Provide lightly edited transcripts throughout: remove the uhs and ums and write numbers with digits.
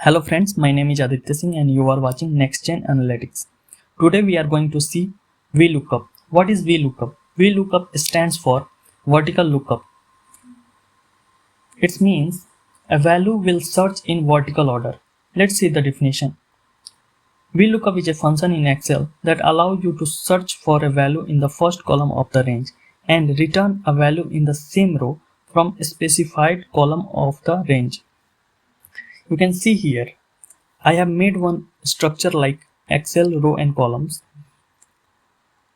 Hello friends, my name is Aditya Singh and you are watching NextGen Analytics. Today we are going to see VLOOKUP. What is VLOOKUP? VLOOKUP stands for vertical lookup. It means a value will search in vertical order. Let's see the definition. VLOOKUP is a function in Excel that allows you to search for a value in the first column of the range and return a value in the same row from a specified column of the range. You can see here I have made one structure like Excel row and columns,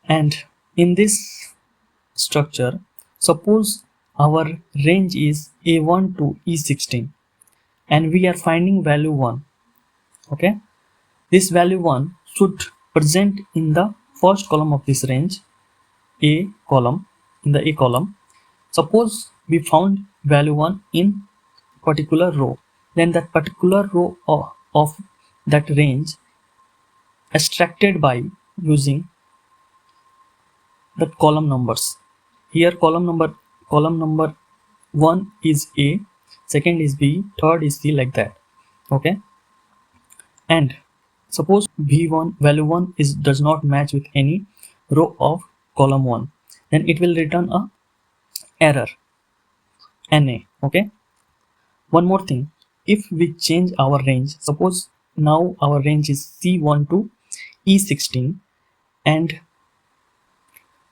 and in this structure suppose our range is A1 to E16 and we are finding value 1. Okay, this value 1 should present in the first column of this range, A column. In the A column, suppose we found value 1 in particular row, then that particular row of that range extracted by using the column numbers. Here column number 1 is A, second is B, third is C, like that. Okay, and suppose V1 value 1 does not match with any row of column 1, then it will return a error NA. Okay, one more thing, if we change our range, suppose now our range is C1 to E16 and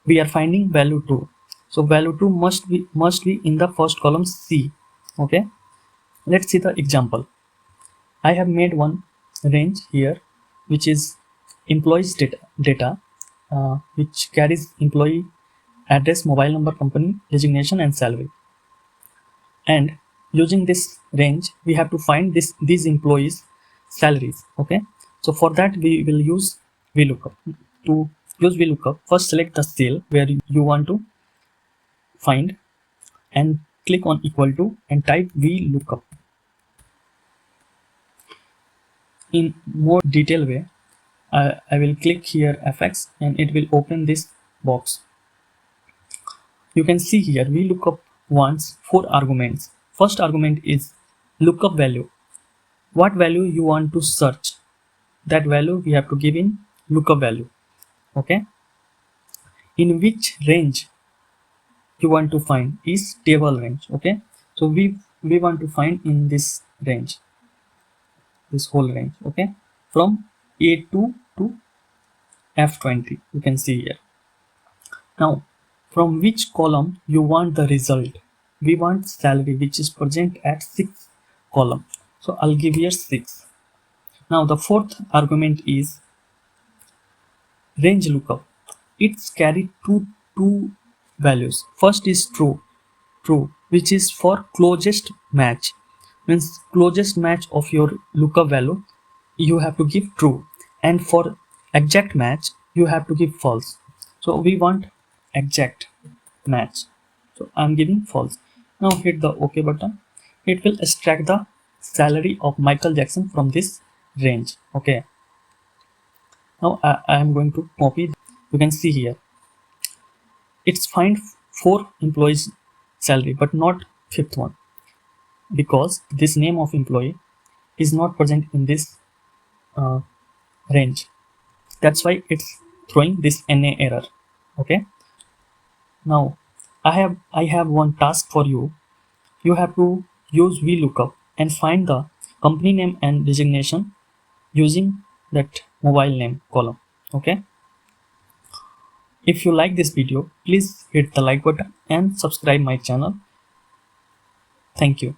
we are finding value 2, so value 2 must be in the first column C. Okay, let's see the example. I have made one range here which is employees data which carries employee address, mobile number, company designation and salary, and using this range we have to find these employees salaries. Okay, so for that we will use VLOOKUP. To use VLOOKUP, first select the cell where you want to find and click on equal to and type VLOOKUP. In more detailed way, I will click here FX and it will open this box. You can see here VLOOKUP wants 4 arguments. First argument is lookup value. What value you want to search, that value we have to give in lookup value. Okay, in which range you want to find is table range. Okay, so we want to find in this range, this whole range. Okay, from A2 to F20, you can see here. Now from which column you want the result, we want salary which is present at 6th column, so I'll give here 6. Now the fourth argument is range lookup. It's carry two values. First is true, which is for closest match, means closest match of your lookup value you have to give true, and for exact match you have to give false. So we want exact match, so I'm giving false. Now hit the OK button. It will extract the salary of Michael Jackson from this range. Okay, now I am going to copy. You can see here it's find 4 employees salary but not 5th one, because this name of employee is not present in this range. That's why it's throwing this NA error. Okay, now I have one task for you. You have to use VLOOKUP and find the company name and designation using that mobile name column. Okay, if you like this video, please hit the like button and subscribe my channel. Thank you.